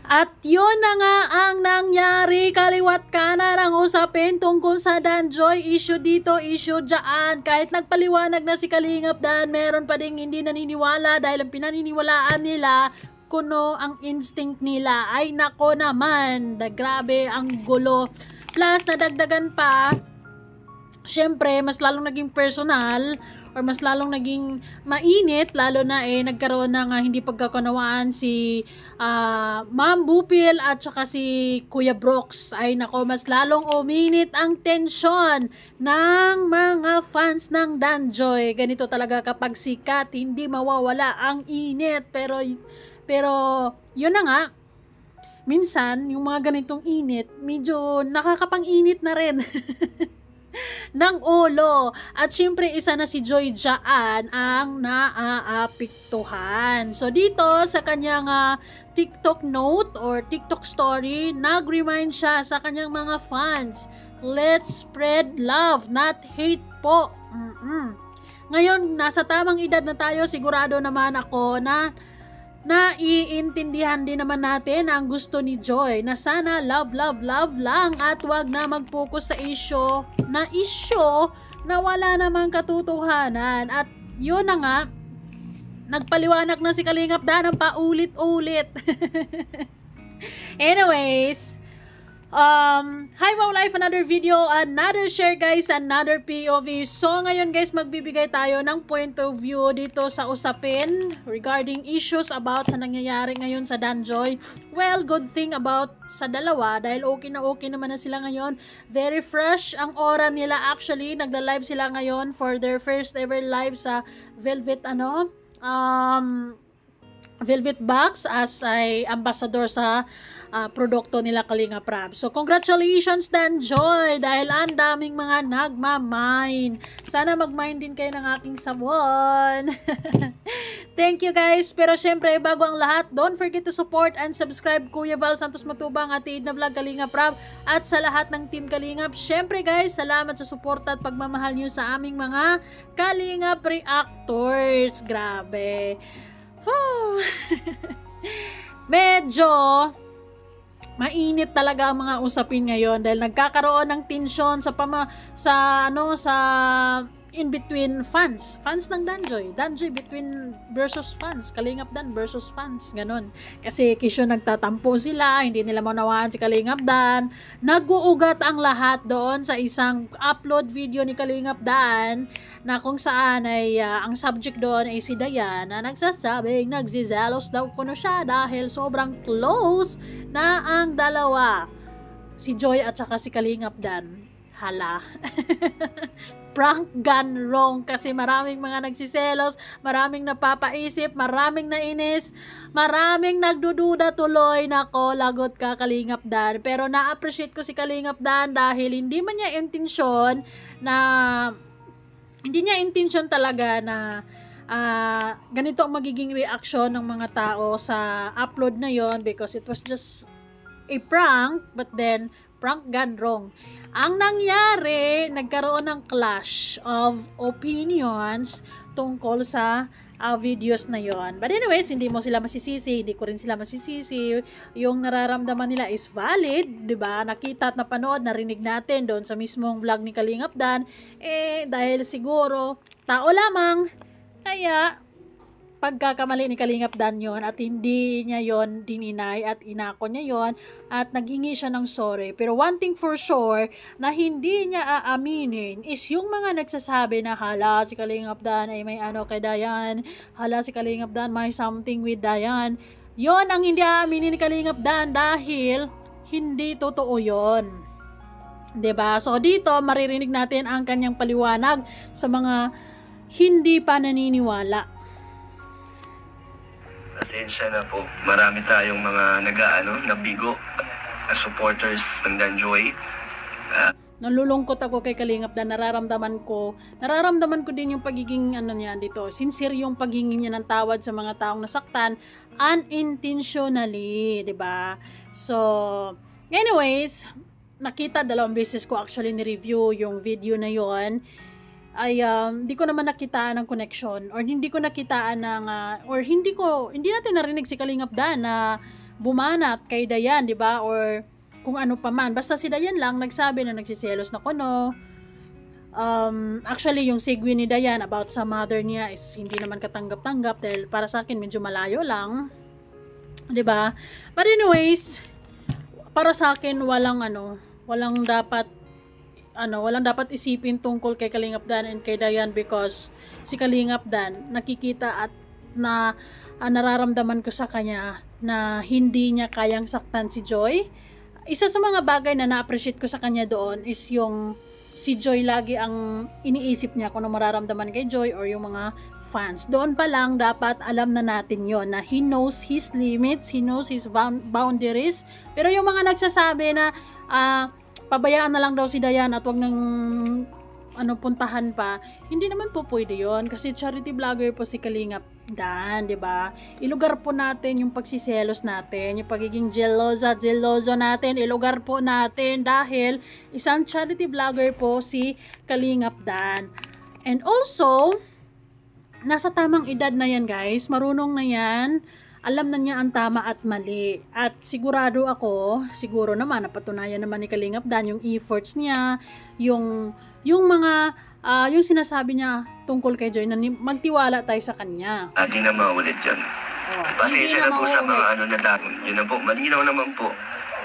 At yun na nga ang nangyari, kaliwat kanan ang usapin tungkol sa Danjoy, issue dito, issue dyan. Kahit nagpaliwanag na si Kalingap Dan, meron pa ding hindi naniniwala dahil ang pinaniniwalaan nila, kuno ang instinct nila. Ay nako naman, grabe ang gulo. Plus, nadagdagan pa, syempre, mas lalong naging personal or mas lalong naging mainit, lalo na nagkaroon ng hindi pagkakunawaan si Ma'am Bupil at saka si Kuya Brooks. Ay nako, mas lalong uminit ang tensyon ng mga fans ng Danjoy. Ganito talaga kapag sikat, hindi mawawala ang init. Pero yun na nga, minsan yung mga ganitong init, medyo nakakapang-init na rin. ng ulo. At syempre, isa na si Joy Jaan ang naaapektuhan. So, dito sa kanyang TikTok note or TikTok story, nag-remind siya sa kanyang mga fans, let's spread love, not hate po. Ngayon, nasa tamang edad na tayo, sigurado naman ako na naiintindihan din naman natin ang gusto ni Joy na sana love, love, love lang at wag na mag-focus sa issue na wala namang katotohanan. At yun na nga, nagpaliwanag na si Kalingap Dan ng paulit-ulit. Anyways, hi Wow Life, another video, another share guys, another POV. So ngayon guys, magbibigay tayo ng point of view dito sa usapin regarding issues about sa nangyayari ngayon sa Danjoy. Well, good thing about sa dalawa dahil okay naman na sila ngayon. Very fresh ang aura nila actually. Nagla-live sila ngayon for their first ever live sa Velvet Velvet Box as ay ambassador sa produkto nila Kalingap Rab. So, congratulations Danjoy dahil ang daming mga nagmamine. Sana magmine din kayo ng aking sabon. Thank you guys. Pero syempre, bago ang lahat, don't forget to support and subscribe Kuya Val Santos Matubang at Tiid na Vlog Kalingap Rab at sa lahat ng Team Kalingap. Syempre guys, salamat sa suporta at pagmamahal nyo sa aming mga Kalingap Reactors. Grabe. Medyo mainit talaga ang mga usapin ngayon dahil nagkakaroon ng tensyon sa in between fans ng Danjoy versus fans, Kalingap Dan versus fans, ganun. Kasi kisyo nagtatampo sila, hindi nila maunawaan si Kalingap Dan. Nag-uugat ang lahat doon sa isang upload video ni Kalingap Dan na kung saan ay ang subject doon ay si Dayan na nagsasabing nagsizelos daw kuno siya dahil sobrang close na ang dalawa, si Joy at saka si Kalingap Dan. Hala. Prank gone wrong kasi maraming mga nagsiselos, maraming napapaisip, maraming nainis, maraming nagdududa tuloy. Nako, lagot ka Kalingap Dan. Pero na-appreciate ko si Kalingap Dan dahil hindi niya intention talaga na ganito ang magiging reaction ng mga tao sa upload na yon because it was just a prank, but then prank gone wrong. Ang nangyari, nagkaroon ng clash of opinions tungkol sa videos na yon. But anyways, hindi mo sila masisisi, hindi ko rin sila masisisi. Yung nararamdaman nila is valid, 'di ba? Nakita at napanood, narinig natin doon sa mismong vlog ni Kalingap Dan, dahil siguro tao lamang, kaya pagkakamali ni Kalingap Dan yon at hindi niya yon dininay at inako niya yon at naghingi siya ng sorry. Pero one thing for sure na hindi niya aaminin is yung mga nagsasabi na hala si Kalingap Dan ay may ano kay Dayan, hala si Kalingap Dan may something with Dayan. Yon ang hindi aaminin ni Kalingap Dan dahil hindi totoo yon. 'Di ba? So dito maririnig natin ang kanyang paliwanag sa mga hindi pa naniniwala. Pasensya na po. Marami tayong mga nabigo na supporters ng Danjoy. Nalulungkot ako kay Kalingap Dan. Nararamdaman ko din yung pagiging niya dito. Sincere yung paghingi niya ng tawad sa mga taong nasaktan unintentionally, 'di ba? So, anyways, nakita 2 beses ko actually ni-review yung video na yon. Ay hindi ko naman nakitaan ng connection or hindi ko nakitaan ng hindi natin narinig si Kalingap Dan na bumanat kay Dayan, di ba? Or kung ano pa man. Basta si Dayan lang nagsabi na nagsiselos na kuno. Actually, yung segue ni Dayan about sa mother niya is hindi naman katanggap-tanggap dahil para sa akin medyo malayo lang. Di ba? But anyways, para sa akin walang dapat isipin tungkol kay Kalingap Dan and kay Dayan because si Kalingap Dan nakikita at nararamdaman ko sa kanya na hindi niya kayang saktan si Joy. Isa sa mga bagay na na-appreciate ko sa kanya doon is yung si Joy lagi ang iniisip niya kung ano mararamdaman kay Joy or yung mga fans. Doon pa lang dapat alam na natin yon na he knows his limits, he knows his boundaries. Pero yung mga nagsasabi na pabayaan na lang daw si Dayan at wag nang puntahan pa, hindi naman po pwede yon kasi charity vlogger po si Kalingap Dan, di ba? Ilugar po natin yung pagsiselos natin, yung pagiging jealoso natin, ilugar po natin dahil isang charity vlogger po si Kalingap Dan. And also, nasa tamang edad na yan guys, marunong na yan, alam na niya ang tama at mali. At siguro naman, napatunayan naman ni Kalingap Dan yung efforts niya, yung mga yung sinasabi niya tungkol kay Joy na magtiwala tayo sa kanya. Hindi na maulit yun. Pasensya na po sa mga na dapat. Yun na po, malinaw naman po.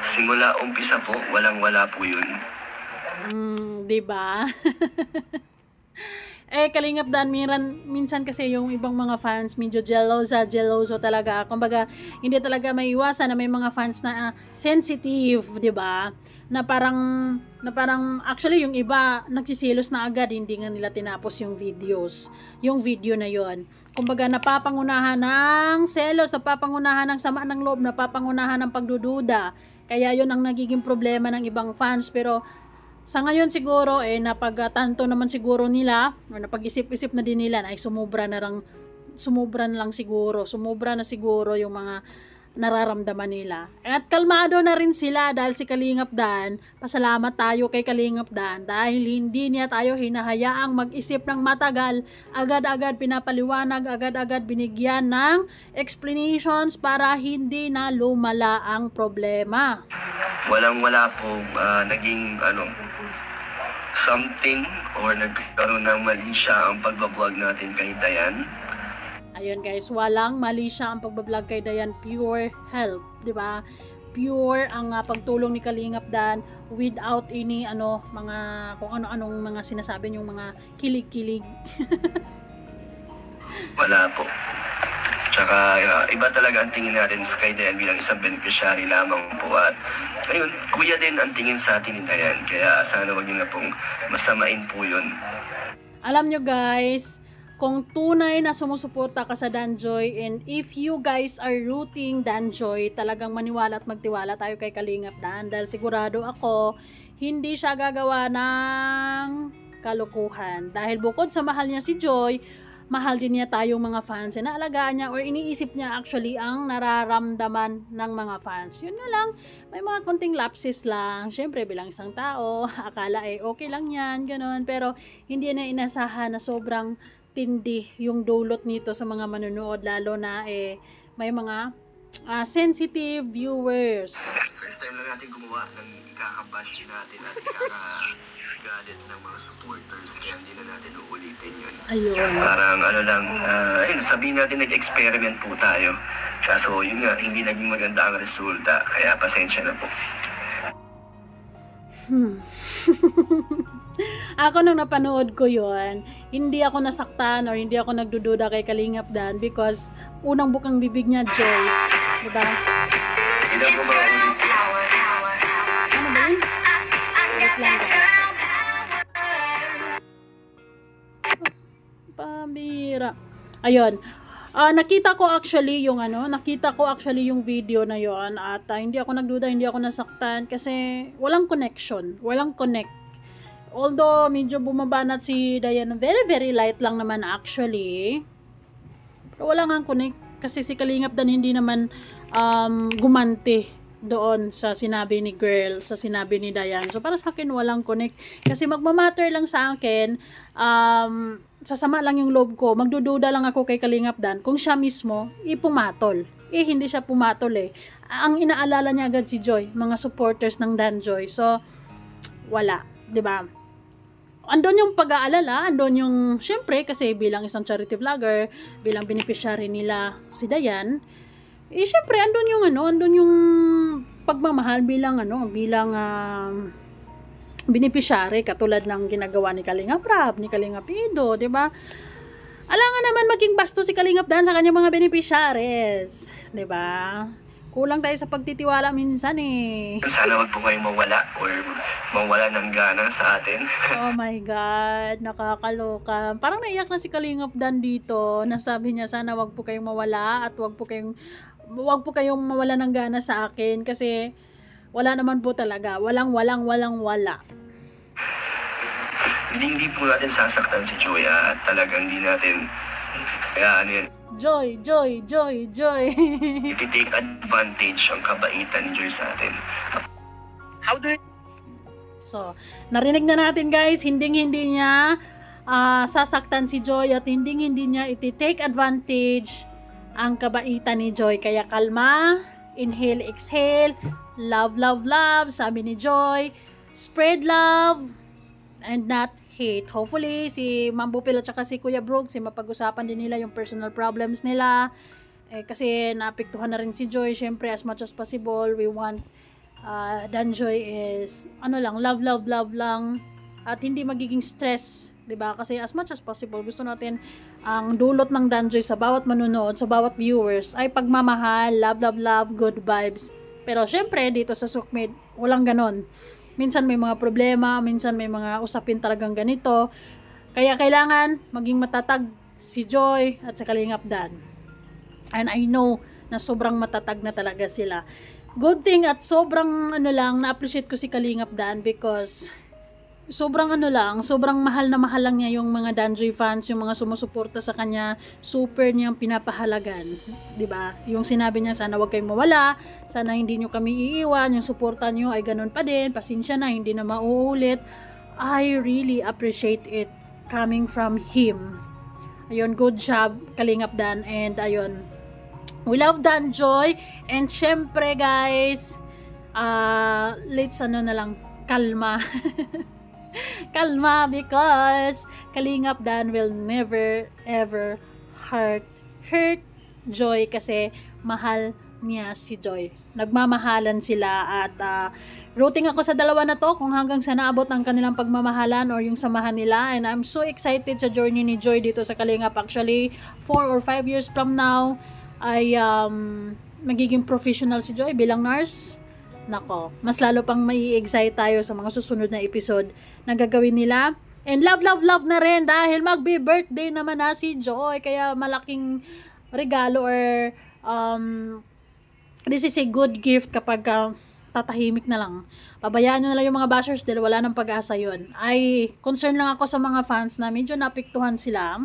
Simula umpisa po, walang-wala po yun. Diba? Kalingap Dan, minsan kasi yung ibang mga fans medyo jealoso talaga. Kumbaga, hindi talaga maiwasan na may mga fans na sensitive, 'di ba? Na parang actually yung iba nagsisilos na agad, hindi nga nila tinapos yung video na yon. Kumbaga, napapangunahan ng selos, napapangunahan ng sama ng loob, napapangunahan ng pagdududa. Kaya yon ang nagiging problema ng ibang fans. Pero sa ngayon siguro, napagtanto naman siguro nila, o napag-isip-isip na din nila na sumubra na siguro yung mga nararamdaman nila. At kalmado na rin sila dahil si Kalingap Dan, pasalamat tayo kay Kalingap Dan dahil hindi niya tayo hinahayaang mag-isip ng matagal, agad-agad pinapaliwanag, agad-agad binigyan ng explanations para hindi na lumala ang problema. Walang-wala po naging something or nagkaroon ng mali siya ang pagbablog natin kay Dayan. Ayun guys, walang mali siya ang pagbablog kay Dayan, pure help, 'di ba? Pure ang pagtulong ni Kalingap Dan without any mga kung ano-anong mga sinasabi niyong mga kilig-kilig. Wala po. Tsaka iba talaga ang tingin natin sa kay Dayan bilang isang beneficiary lamang po at ayun, kuya din ang tingin sa atin ni Dayan, kaya sana wag niyo na pong masamain po yun. Alam nyo guys, kung tunay na sumusuporta ka sa Danjoy and if you guys are rooting Danjoy, talagang maniwala at magtiwala tayo kay Kalingap Dan dahil sigurado ako hindi siya gagawa ng kalukuhan dahil bukod sa mahal niya si Joy, mahal din niya tayong mga fans na alagaan niya or iniisip niya actually ang nararamdaman ng mga fans. Yun na lang, may mga konting lapses lang. Syempre bilang isang tao, akala okay lang yan, ganun. Pero hindi na inasahan na sobrang tindi yung dulot nito sa mga manonood, lalo na may mga sensitive viewers. First time lang natin gumawa ng ikakabash natin at ikakagalit ng mga supporters, kaya hindi na natin uulitin yun. Ayun. Parang sabihin natin nag-experiment po tayo. Kaso yun nga, hindi naging maganda ang resulta, kaya pasensya na po. Ako nung napanood ko yon, hindi ako nasaktan or hindi ako nagdududa kay Kalingap Dan because unang bukang bibig niya, Joy. Diba? Hindi na po maulit. Ano ba yun? Wait lang ba? Pambira. Ayun. Nakita ko actually yung video na yon at hindi ako nagduda, hindi ako nasaktan kasi walang connection, walang connect. Although medyo bumabanat si Dayan, very very light lang naman actually. Pero wala nga connect kasi si Kalingap Dan hindi naman gumante doon sa sinabi ni Dayan. So para sa akin walang connect kasi magmamatter lang sa akin, sasama lang yung loob ko, magdududa lang ako kay Kalingap Dan kung siya mismo ipumatol, hindi siya pumatol eh. Ang inaalala niya agad si Joy, mga supporters ng Danjoy. So, wala, 'di ba? Andun yung pag-aalala, andun yung, syempre, kasi bilang isang charity vlogger, bilang beneficiary nila si Dayan, syempre, andun yung pagmamahal bilang, beneficiary, katulad ng ginagawa ni Kalingap Rab, ni Kalingap Ido, di ba? Alangan naman maging basto si Kalingap Dan sa kanyang mga beneficiaries, di ba? Kulang tayo sa pagtitiwala minsan eh. Sana wag po kayong mawala or mawala ng gana sa atin. Oh my God, nakakaloka. Parang naiyak na si Kalingap Dan dito. Nasabi niya, sana wag po kayong mawala at wag po kayong mawala ng gana sa akin kasi wala naman po talaga. Wala. Hindi po natin sasaktan si Joy at talagang hindi natin kaya Joy. iti-take advantage ang kabaitan ni Joy sa atin. How do you... So, narinig na natin guys, hindi niya sasaktan si Joy at hindi niya iti-take advantage ang kabaitan ni Joy. Kaya kalma, inhale, exhale, love, sabi ni Joy, spread love and not hate. Hopefully, si Ma'am Bupil at saka si Kuya Brooks, mapag-usapan din nila yung personal problems nila. Kasi naapektuhan na rin si Joy. Syempre, as much as possible, we want Danjoy is, love lang. At hindi magiging stress, 'di ba? Kasi as much as possible, gusto natin ang dulot ng Danjoy sa bawat manunood, sa bawat viewers, ay pagmamahal, love, good vibes. Pero syempre, dito sa Sukmid, walang ganon. Minsan may mga problema, minsan may mga usapin talagang ganito. Kaya kailangan maging matatag si Joy at si Kalingap Dan. And I know na sobrang matatag na talaga sila. Good thing at sobrang na-appreciate ko si Kalingap Dan because sobrang mahal na mahal lang niya yung mga Danjoy fans, yung mga sumusuporta sa kanya, super niyang pinapahalagan, 'di ba? Yung sinabi niya, sana wag kayong mawala, sana hindi niyo kami iiwan, yung suporta niyo ay ganun pa din, pasensya na, hindi na mauulit. I really appreciate it coming from him. Ayun, good job Kalingap Dan, and ayun, we love Danjoy. And syempre guys, let's kalma. Kalma, because Kalingap Dan will never ever hurt Joy kasi mahal niya si Joy. Nagmamahalan sila at rooting ako sa dalawa na to kung hanggang sa naabot ang kanilang pagmamahalan or yung samahan nila, and I'm so excited sa journey ni Joy dito sa Kalingap. Actually, 4 or 5 years from now ay magiging professional si Joy bilang nurse. Nako, mas lalo pang mai-excite tayo sa mga susunod na episode na gagawin nila. And love na rin dahil magbe-birthday naman na si Joy. Kaya malaking regalo or this is a good gift kapag tatahimik na lang. Pabayaan nyo na lang yung mga bashers dahil wala nang pag-asa yun. Ay, concern lang ako sa mga fans na medyo napiktuhan sila.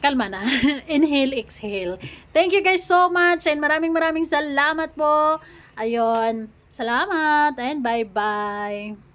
Kalma na. Inhale, exhale. Thank you guys so much and maraming salamat po. Ayun, salamat and bye-bye.